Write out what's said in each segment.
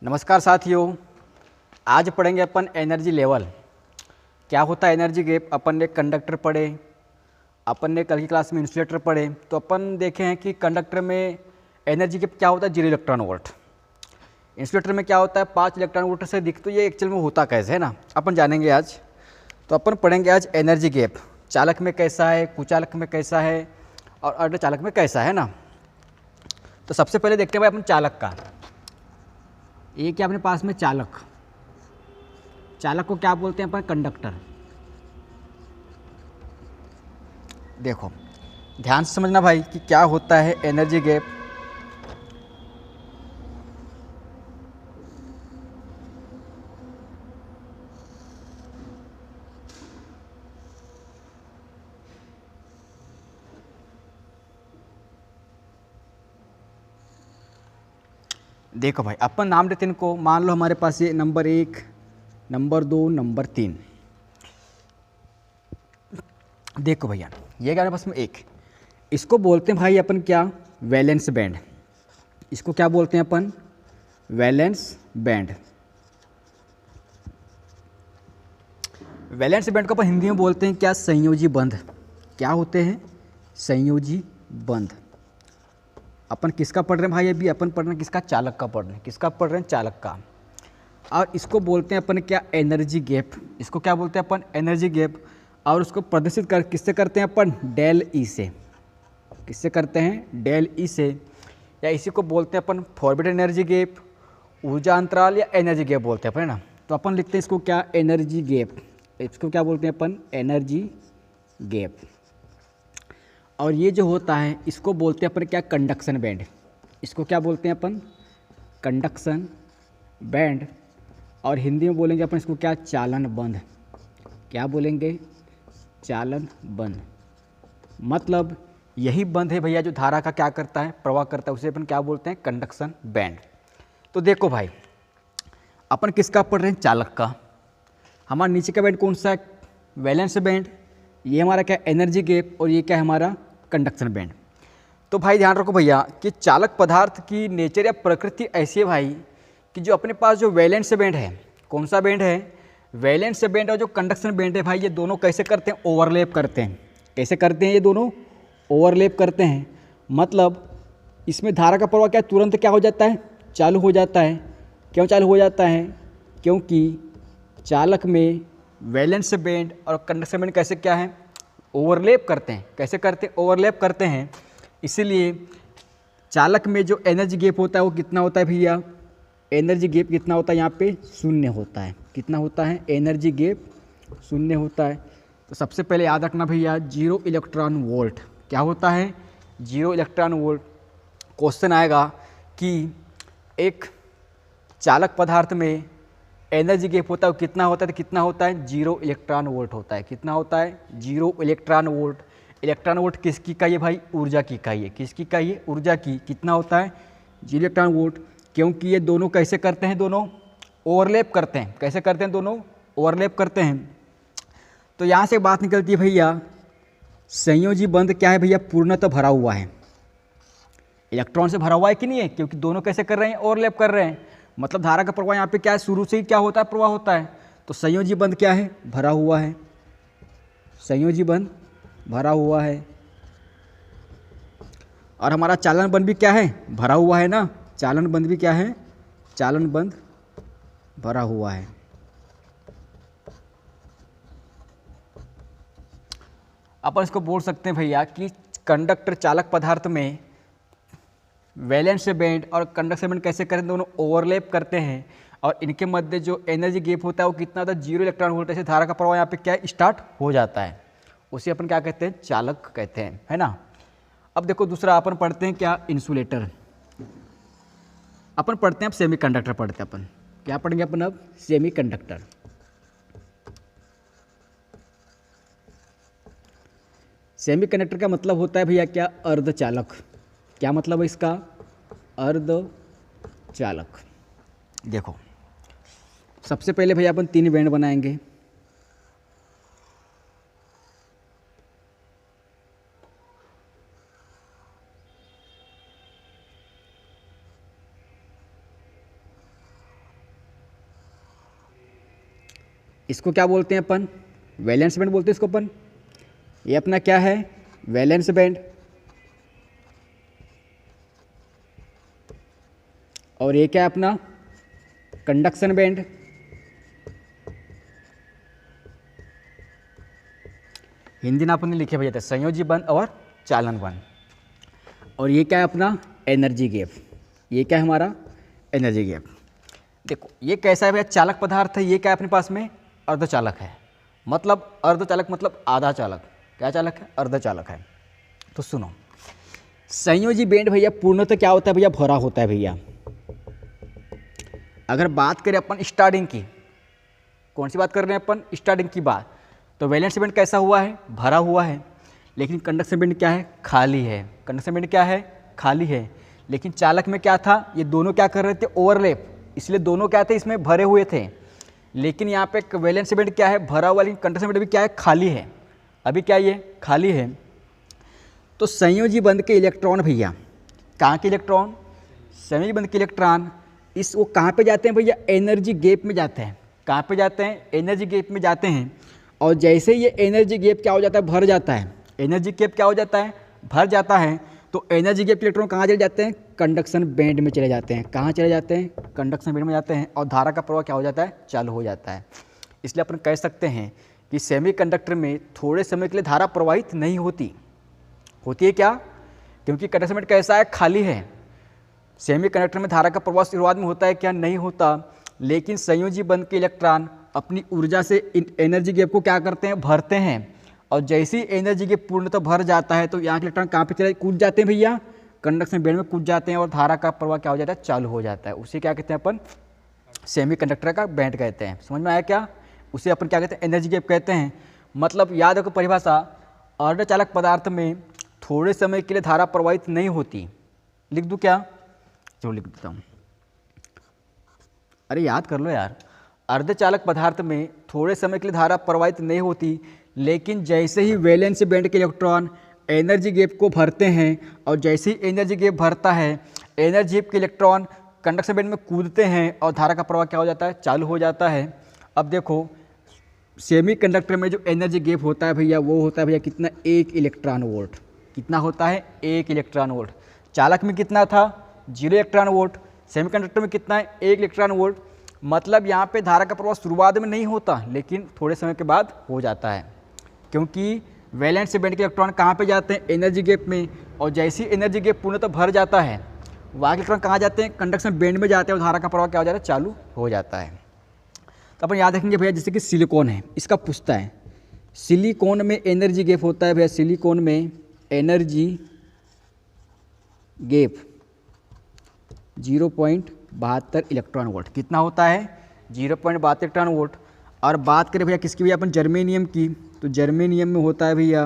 नमस्कार साथियों, आज पढ़ेंगे अपन एनर्जी लेवल। क्या होता है एनर्जी गैप। अपन ने कंडक्टर पढ़े, अपन ने कल की क्लास में इंसुलेटर पढ़े, तो अपन देखे हैं कि कंडक्टर में एनर्जी गैप क्या होता है, 0 इलेक्ट्रॉन वोल्ट। इंसुलेटर में क्या होता है, 5 इलेक्ट्रॉन वोल्ट से दिख। तो ये एक्चुअल में होता कैसे है ना, अपन जानेंगे आज। तो अपन पढ़ेंगे आज एनर्जी गैप, चालक में कैसा है, कुचालक में कैसा है और अर्धचालक में कैसा है ना। तो सबसे पहले देखते हैं भाई अपन चालक का। ये क्या अपने पास में चालक, चालक को क्या बोलते हैं अपन, कंडक्टर। देखो ध्यान से समझना भाई कि क्या होता है एनर्जी गैप। देखो भाई अपन नाम देते हैं इनको, मान लो हमारे पास ये नंबर 1, नंबर 2, नंबर 3। देखो भैया ये क्या है पास में एक, इसको बोलते हैं भाई अपन क्या, वैलेंस बैंड। इसको क्या बोलते हैं अपन, वैलेंस बैंड। वैलेंस बैंड को अपन हिंदी में बोलते हैं क्या, संयोजी बंध। क्या होते हैं, संयोजी बंध। अपन किसका पढ़ रहे हैं भाई, अभी अपन पढ़ रहे हैं किसका, चालक का पढ़ रहे हैं। किसका पढ़ रहे हैं, चालक का। और इसको बोलते हैं अपन क्या, एनर्जी गैप। इसको क्या बोलते हैं अपन, एनर्जी गैप। और उसको प्रदर्शित कर किससे करते हैं अपन, डेल ई से। किससे करते हैं, डेल ई से। या इसी को बोलते हैं अपन फॉरवर्ड एनर्जी गैप, ऊर्जा अंतराल, या एनर्जी गैप बोलते हैं अपन, है ना। तो अपन लिखते हैं इसको क्या, एनर्जी गैप। इसको क्या बोलते हैं अपन, एनर्जी गैप। और ये जो होता है इसको बोलते हैं अपन क्या, कंडक्शन बैंड। इसको क्या बोलते हैं अपन, कंडक्शन बैंड। और हिंदी में बोलेंगे अपन इसको क्या, चालन बंध। क्या बोलेंगे, चालन बंध। मतलब यही बंध है भैया जो धारा का क्या करता है, प्रवाह करता है, उसे अपन क्या बोलते हैं, कंडक्शन बैंड। तो देखो भाई अपन किसका पढ़ रहे हैं, चालक का। हमारा नीचे का बैंड कौन सा है, वैलेंस बैंड। ये हमारा क्या, एनर्जी गैप। और ये क्या है हमारा, कंडक्शन बैंड। तो भाई ध्यान रखो भैया कि चालक पदार्थ की नेचर या प्रकृति ऐसी है भाई कि जो अपने पास जो वैलेंस बैंड है, कौन सा बैंड है, वैलेंस बैंड। और जो कंडक्शन बैंड है भाई, ये दोनों कैसे करते हैं, ओवरलैप करते हैं। कैसे करते हैं, ये दोनों ओवरलैप करते हैं। मतलब इसमें धारा का प्रवाह क्या, तुरंत क्या हो जाता है, चालू हो जाता है। क्यों चालू हो जाता है, क्योंकि चालक में वैलेंस बैंड और कंडक्शन बैंड कैसे क्या है, ओवरलैप करते हैं। कैसे करते हैं, ओवरलैप करते हैं। इसीलिए चालक में जो एनर्जी गैप होता है वो कितना होता है भैया, एनर्जी गैप कितना होता है, यहाँ पे 0 होता है। कितना होता है, एनर्जी गैप 0 होता है। तो सबसे पहले याद रखना भैया, 0 इलेक्ट्रॉन वोल्ट। क्या होता है, 0 इलेक्ट्रॉन वोल्ट। क्वेश्चन आएगा कि एक चालक पदार्थ में एनर्जी गैप होता है वो कितना होता है, तो कितना होता है, 0 इलेक्ट्रॉन वोल्ट होता है। कितना होता है, 0 इलेक्ट्रॉन वोल्ट। इलेक्ट्रॉन वोल्ट किसकी इकाई है भाई, ऊर्जा की इकाई है। किसकी इकाई है, ऊर्जा की। कितना होता है, 0 इलेक्ट्रॉन वोल्ट। क्योंकि ये दोनों कैसे करते हैं, दोनों ओवरलैप करते हैं। कैसे करते हैं, दोनों ओवरलैप करते हैं। तो यहाँ से बात निकलती है भैया, संयोजी बंध क्या है भैया, पूर्णतः भरा हुआ है। इलेक्ट्रॉन से भरा हुआ है कि नहीं है, क्योंकि दोनों कैसे कर रहे हैं, ओवरलैप कर रहे हैं। मतलब धारा का प्रवाह यहाँ पे क्या है, शुरू से ही क्या होता है, प्रवाह होता है। तो संयोजी बंध क्या है, भरा हुआ है। संयोजी बंध भरा हुआ है। और हमारा चालन बंध भी क्या है, भरा हुआ है ना। चालन बंध भी क्या है, चालन बंध भरा हुआ है। अपन इसको बोल सकते हैं भैया कि कंडक्टर चालक पदार्थ में वैलेंस बैंड और कंडक्शन बैंड कैसे करें, दोनों ओवरलैप करते हैं। और इनके मध्य जो एनर्जी गैप होता है वो कितना होता है, 0 इलेक्ट्रॉन वोल्ट से धारा का प्रवाह यहाँ पे क्या स्टार्ट हो जाता है। उसे अपन क्या कहते हैं, चालक कहते हैं, है ना। अब देखो दूसरा अपन पढ़ते हैं क्या, इंसुलेटर। अपन पढ़ते हैं अब सेमीकंडक्टर पढ़ते हैं अपन। क्या पढ़ेंगे अपन अब, सेमीकंडक्टर। सेमीकंडक्टर का मतलब होता है भैया क्या, अर्धचालक। क्या मतलब है इसका, अर्धचालक। देखो सबसे पहले भैया अपन 3 बैंड बनाएंगे। इसको क्या बोलते हैं अपन, वैलेंस बैंड बोलते हैं इसको अपन। ये अपना क्या है, वैलेंस बैंड। और ये क्या है अपना, कंडक्शन बैंड। हिंदी में अपन ने लिखे भैया थे संयोजी बंध और चालन बंध। और ये क्या है अपना, एनर्जी गैप। ये क्या है हमारा, एनर्जी गैप। देखो ये कैसा है भैया, चालक पदार्थ है। ये क्या है अपने पास में, अर्धचालक है। मतलब अर्धचालक मतलब आधा चालक। क्या चालक है, अर्धचालक है। तो सुनो, संयोजी बैंड भैया पूर्णतः क्या होता है भैया, भरा होता है भैया। अगर बात करें अपन स्टार्टिंग की, कौन सी बात कर रहे हैं अपन, स्टार्टिंग की बात, तो वैलेंस बैंड कैसा हुआ है, भरा हुआ है। लेकिन कंडक्शन बैंड क्या है, खाली है। कंडक्शन बैंड क्या है, खाली है। लेकिन चालक में क्या था, ये दोनों क्या कर रहे थे, ओवरलैप, इसलिए दोनों क्या थे, इसमें भरे हुए थे। लेकिन यहाँ पे वैलेंस बैंड क्या है, भरा हुआ, लेकिन कंडक्शन बैंड भी क्या है, खाली है। अभी क्या ये खाली है। तो संयोजी बंध के इलेक्ट्रॉन भैया, कहाँ के इलेक्ट्रॉन, संयोजी बंध के इलेक्ट्रॉन इस वो कहाँ पे जाते हैं भैया, एनर्जी गैप में जाते हैं। कहाँ पे जाते हैं, एनर्जी गैप में जाते हैं। और जैसे ये एनर्जी गैप क्या हो जाता है, भर जाता है। एनर्जी गैप क्या हो जाता है, भर जाता है। तो एनर्जी गैप के इलेक्ट्रॉन कहाँ चले जाते हैं, कंडक्शन बैंड में चले जाते हैं। कहाँ चले जाते हैं, कंडक्शन बैंड में जाते हैं। और धारा का प्रवाह क्या हो जाता है, चालू हो जाता है। इसलिए अपन कह सकते हैं कि सेमीकंडक्टर में थोड़े समय के लिए धारा प्रवाहित नहीं होती। होती है क्या, क्योंकि कंडक्शन बैंड कैसा है, खाली है। सेमीकंडक्टर में धारा का प्रवाह शुरुआत में होता है क्या, नहीं होता। लेकिन संयोजी बंध के इलेक्ट्रॉन अपनी ऊर्जा से एनर्जी गैप को क्या करते हैं, भरते हैं। और जैसे ही एनर्जी गैप पूर्णतः भर जाता है तो यहाँ के इलेक्ट्रॉन कहाँ पे चले, कूद जाते हैं भैया, कंडक्शन बैंड में कूद जाते हैं। और धारा का प्रवाह क्या हो जाता है, चालू हो जाता है। उसे क्या कहते हैं अपन, सेमीकंडक्टर का बैंड कहते हैं। समझ में आया क्या, उसे अपन क्या कहते हैं, एनर्जी गैप कहते हैं। मतलब याद रखो परिभाषा, अर्धचालक पदार्थ में थोड़े समय के लिए धारा प्रवाहित नहीं होती। लिख दूँ क्या, चलो लिख देता हूँ, अरे याद कर लो यार। अर्धचालक पदार्थ में थोड़े समय के लिए धारा प्रवाहित नहीं होती, लेकिन जैसे ही वैलेंस बैंड के इलेक्ट्रॉन एनर्जी गैप को भरते हैं, और जैसे ही एनर्जी गैप भरता है, एनर्जी गैप के इलेक्ट्रॉन कंडक्शन बैंड में कूदते हैं और धारा का प्रवाह क्या हो जाता है, चालू हो जाता है। अब देखो सेमीकंडक्टर में जो एनर्जी गैप होता है भैया, वो होता है भैया कितना, 1 इलेक्ट्रॉन वोल्ट। कितना होता है, 1 इलेक्ट्रॉन वोल्ट। चालक में कितना था, 0 इलेक्ट्रॉन वोल्ट। सेमीकंडक्टर में कितना है, 1 इलेक्ट्रॉन वोल्ट। मतलब यहाँ पे धारा का प्रवाह शुरुआत में नहीं होता, लेकिन थोड़े समय के बाद हो जाता है। क्योंकि वैलेंस बैंड के इलेक्ट्रॉन कहाँ पे जाते हैं, एनर्जी गैप में। और जैसी एनर्जी गैप पूर्णतः भर जाता है, वहाँ के इलेक्ट्रॉन कहाँ जाते हैं, कंडक्शन बैंड में जाते हैं। और धारा का प्रवाह क्या हो जाता है, चालू हो जाता है। तो अपन याद रखेंगे भैया, जैसे कि सिलिकॉन है, इसका पूछता है, सिलिकॉन में एनर्जी गैप होता है भैया, सिलिकॉन में एनर्जी गैप 0.72 इलेक्ट्रॉन वोल्ट। कितना होता है, 0.72 इलेक्ट्रॉन वोल्ट। और बात करें भैया किसकी, भैया अपन जर्मेनियम की, तो जर्मेनियम में होता है भैया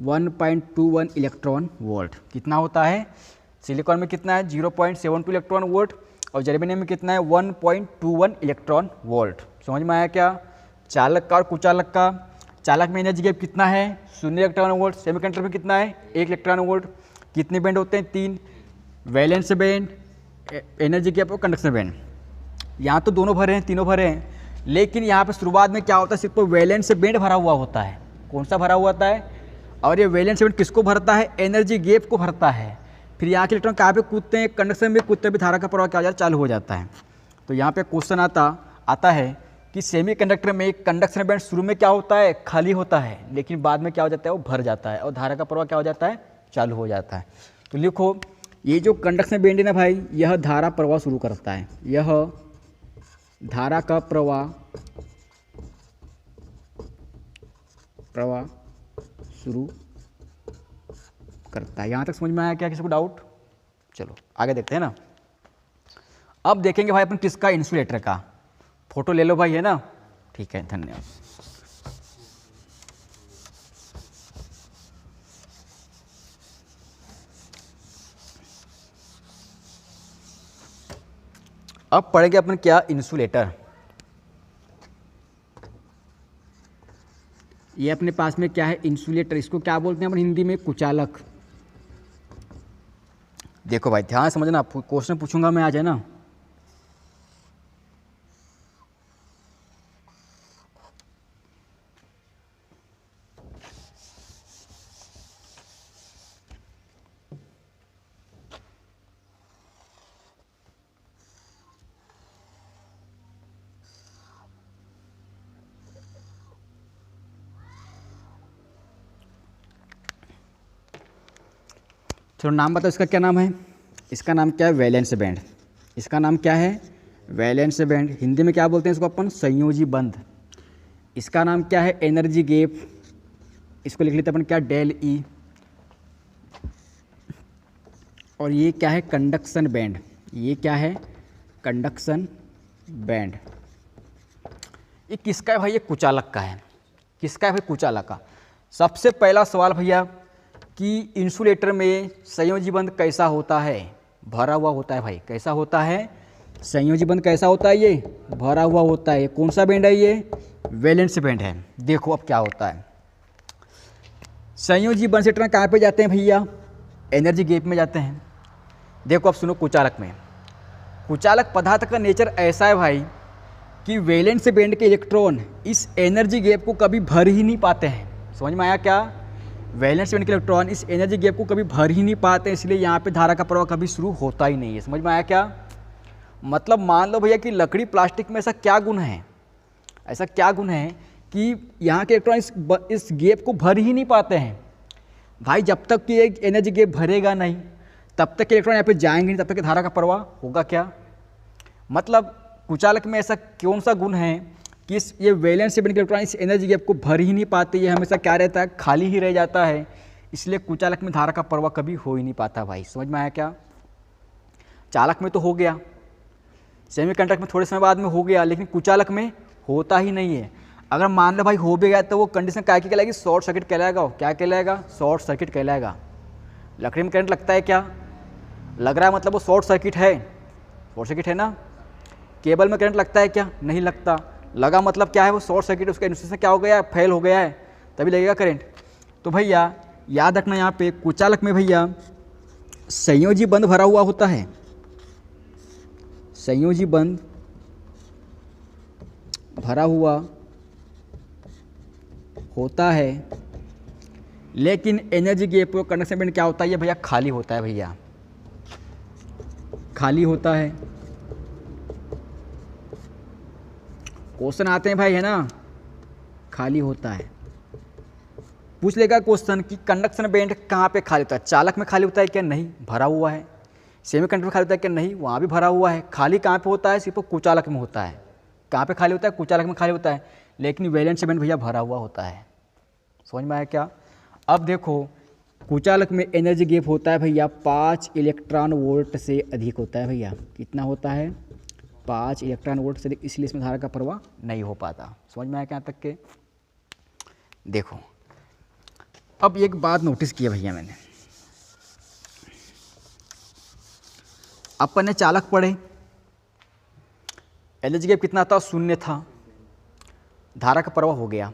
1.21 इलेक्ट्रॉन वोल्ट। कितना होता है, सिलिकॉन में कितना है, 0.72 इलेक्ट्रॉन वोल्ट। और जर्मेनियम में कितना है, 1.21 इलेक्ट्रॉन वोल्ट। समझ में आया क्या, चालक का और कुचालक का। चालक में एनर्जी गैप कितना है, 0 इलेक्ट्रॉन वोल्ट। सेमीकंडक्टर में कितना है, 1 इलेक्ट्रॉन वोल्ट। कितने बैंड होते हैं, 3, वैलेंस बैंड, एनर्जी गैप और कंडक्शन बैंड। यहाँ तो दोनों भरे हैं, तीनों भरे हैं। लेकिन यहाँ पे शुरुआत में क्या होता है, सिर्फ वैलेंस बैंड भरा हुआ होता है। कौन सा भरा हुआ होता है, और ये वैलेंस बैंड किसको भरता है, एनर्जी गैप को भरता है। फिर यहाँ के इलेक्ट्रॉन कहाँ पे कूदते हैं, कंडक्शन में कूदते भी धारा का प्रवाह क्या हो जाता है, चालू हो जाता है। तो यहाँ पे क्वेश्चन आता है कि सेमीकंडक्टर में कंडक्शन बैंड शुरू में क्या होता है, खाली होता है। लेकिन बाद में क्या हो जाता है, वो भर जाता है। और धारा का प्रवाह क्या हो जाता है, चालू हो जाता है। तो लिखो, ये जो कंडक्शन बैंड है ना भाई, यह धारा प्रवाह शुरू करता है। यह धारा का प्रवाह शुरू करता है। यहाँ तक समझ में आया क्या, किसी को डाउट? चलो आगे देखते हैं ना। अब देखेंगे भाई अपन किसका, इंसुलेटर का। फोटो ले लो भाई, है ना, ठीक है, धन्यवाद। अब पढ़ेंगे अपन क्या, इंसुलेटर। ये अपने पास में क्या है, इंसुलेटर। इसको क्या बोलते हैं अपन हिंदी में, कुचालक। देखो भाई ध्यान समझना, क्वेश्चन पूछूंगा मैं आज, है ना। चलो नाम बताओ, इसका क्या नाम है? इसका नाम क्या है? Valence band. इसका नाम क्या है? Valence band. हिंदी में क्या बोलते हैं इसको अपन? संयोजी बंध। इसका नाम क्या है? Energy gap. इसको लिख लेते हैं अपन क्या? Del E. और ये क्या है? Conduction band. ये क्या है? Conduction band. ये किसका है भाई? ये कुचालक का है। किसका है भाई? कुचालक का। सबसे पहला सवाल भैया कि इंसुलेटर में संयोजी बंध कैसा होता है? भरा हुआ होता है भाई। कैसा होता है? संयोजी बंध कैसा होता है? ये भरा हुआ होता है। कौन सा बैंड है ये? वैलेंस बैंड है। देखो अब क्या होता है। संयोजी बंध से इलेक्ट्रॉन कहाँ पे जाते हैं भैया? एनर्जी गैप में जाते हैं। देखो अब सुनो, कुचालक में, कुचालक पदार्थ का नेचर ऐसा है भाई कि वैलेंस बैंड के इलेक्ट्रॉन इस एनर्जी गैप को कभी भर ही नहीं पाते हैं। समझ में आया क्या? वैलेंस बैंड के इलेक्ट्रॉन इस एनर्जी गैप को कभी भर ही नहीं पाते, इसलिए यहाँ पे धारा का प्रवाह कभी शुरू होता ही नहीं है। समझ में आया क्या? मतलब मान लो भैया कि लकड़ी प्लास्टिक में ऐसा क्या गुण है, ऐसा क्या गुण है कि यहाँ के इलेक्ट्रॉन इस गैप को भर ही नहीं पाते हैं भाई। जब तक कि एक एनर्जी गैप भरेगा नहीं तब तक इलेक्ट्रॉन यहाँ पे जाएंगे नहीं, तब तक धारा का प्रवाह होगा क्या? मतलब कुचालक में ऐसा कौन सा गुण है कि ये वैलेंस बैंड के इलेक्ट्रॉन इस एनर्जी गैप को भर ही नहीं पाते, ये हमेशा क्या रहता है? खाली ही रह जाता है। इसलिए कुचालक में धारा का प्रवाह कभी हो ही नहीं पाता भाई। समझ में आया क्या? चालक में तो हो गया, सेमीकंडक्टर में थोड़े समय बाद में हो गया, लेकिन कुचालक में होता ही नहीं है। अगर मान लो भाई हो भी गया तो वो कंडीशन क्या की कहलाएगी? शॉर्ट सर्किट कहलाएगा। क्या कहलाएगा? शॉर्ट सर्किट कहलाएगा। लकड़ी में करंट लगता है क्या? लग रहा है, मतलब वो शॉर्ट सर्किट है। शॉर्ट सर्किट है ना? केबल में करंट लगता है क्या? नहीं लगता। लगा मतलब क्या है? वो शॉर्ट सर्किट, उसका इन्सुलेशन क्या हो गया है? फेल हो गया है, तभी लगेगा करंट। तो भैया याद रखना यहाँ पे कुचालक में भैया संयोजी बंध भरा हुआ होता है। संयोजी बंध भरा हुआ होता है, लेकिन एनर्जी गैप और कंडक्शन बैंड क्या होता है? ये भैया खाली होता है। भैया खाली होता है। क्वेश्चन आते हैं भाई, है ना? खाली होता है। पूछ लेगा क्वेश्चन कि कंडक्शन बैंड कहाँ पे खाली होता है? चालक में खाली होता है क्या? नहीं, भरा हुआ है। सेमीकंडक्टर में खाली होता है क्या? नहीं, वहाँ भी भरा हुआ है। खाली कहाँ पे होता है? सिर्फ कुचालक में होता है। कहाँ पे खाली होता है? कुचालक में खाली होता है, लेकिन वैलेंस बैंड भैया भरा हुआ होता है। समझ में आया क्या? अब देखो कुचालक में एनर्जी गैप होता है भैया 5 इलेक्ट्रॉन वोल्ट से अधिक होता है भैया। कितना होता है? 5 इलेक्ट्रॉन वोल्ट से अधिक, इसलिए इसमें धारा का प्रवाह नहीं हो पाता। समझ में आया क्या तक के? देखो अब एक बात नोटिस किया भैया मैंने, अपन ने चालक पढ़े, एनर्जी गैप कितना था? 0 था, धारा का प्रवाह हो गया।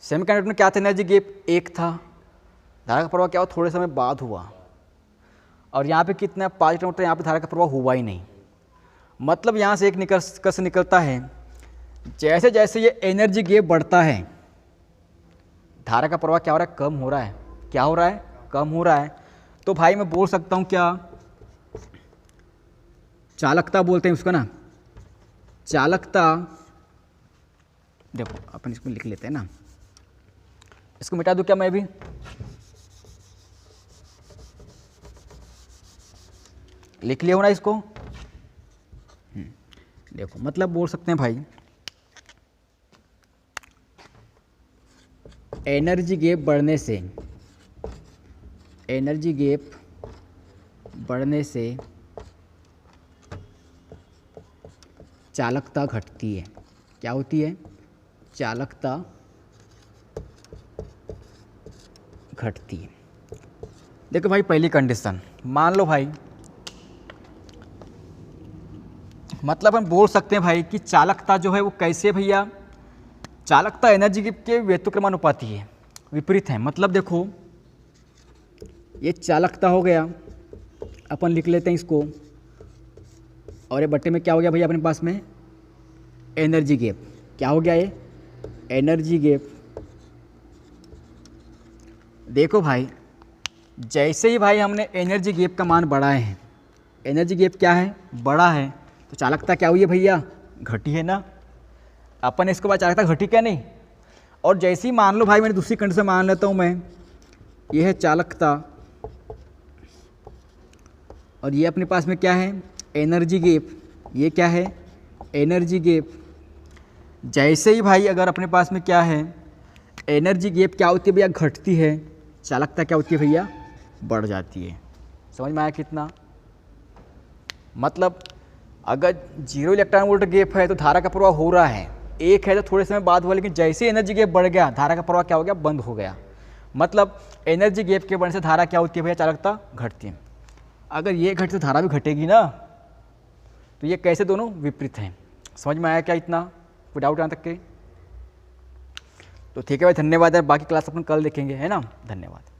सेमीकंडक्टर में क्या था? एनर्जी गैप 1 था, धारा का प्रवाह क्या हुआ? थोड़े समय बाद हुआ। और यहाँ पे कितना? 5 इलेक्ट्रॉन वोल्ट, यहाँ पे धारा का प्रवाह हुआ ही नहीं। मतलब यहाँ से एक निष्कर्ष निकलता है, जैसे जैसे ये एनर्जी गैप बढ़ता है धारा का प्रवाह क्या हो रहा है? कम हो रहा है। क्या हो रहा है? कम हो रहा है। तो भाई मैं बोल सकता हूँ क्या? चालकता बोलते हैं उसको ना, चालकता। देखो अपन इसको लिख लेते हैं ना, इसको मिटा दूं क्या मैं भी? लिख लिया हो ना इसको? देखो मतलब बोल सकते हैं भाई एनर्जी गैप बढ़ने से, एनर्जी गैप बढ़ने से चालकता घटती है। क्या होती है? चालकता घटती है। देखो भाई पहली कंडीशन मान लो भाई, मतलब हम बोल सकते हैं भाई कि चालकता जो है वो कैसे भैया? चालकता एनर्जी के व्युत्क्रमानुपाती है, विपरीत है। मतलब देखो ये चालकता हो गया, अपन लिख लेते हैं इसको, और ये बट्टे में क्या हो गया भैया अपने पास में? Energy gap. क्या हो गया ये? Energy gap. देखो भाई जैसे ही भाई हमने एनर्जी गैप का मान बढ़ाए हैं, एनर्जी गैप क्या है? बड़ा है, तो चालकता क्या हुई है भैया? घटी है ना? अपन इसके बाद चालकता घटी क्या? नहीं। और जैसे ही मान लो भाई, मैंने दूसरी कंडीशन मान लेता हूँ मैं, ये है चालकता और ये अपने पास में क्या है, एनर्जी गैप। ये क्या है, एनर्जी गैप। जैसे ही भाई अगर अपने पास में क्या है, एनर्जी गैप क्या होती है भैया, घटती है, चालकता क्या होती है भैया, बढ़ जाती है। समझ में आया कितना? मतलब अगर 0 इलेक्ट्रॉन वोल्ट गैप है तो धारा का प्रवाह हो रहा है, 1 है तो थोड़े समय बाद हुआ, लेकिन जैसे एनर्जी गैप बढ़ गया धारा का प्रवाह क्या हो गया, बंद हो गया। मतलब एनर्जी गैप के बढ़ने से धारा क्या होती है भैया, चालकता घटती है। अगर ये घटे तो धारा भी घटेगी ना, तो ये कैसे दोनों विपरीत हैं। समझ में आया क्या इतना? कोई डाउट यहाँ तक के? तो ठीक है भाई, धन्यवाद यार, बाकी क्लास अपन कल देखेंगे, है ना। धन्यवाद।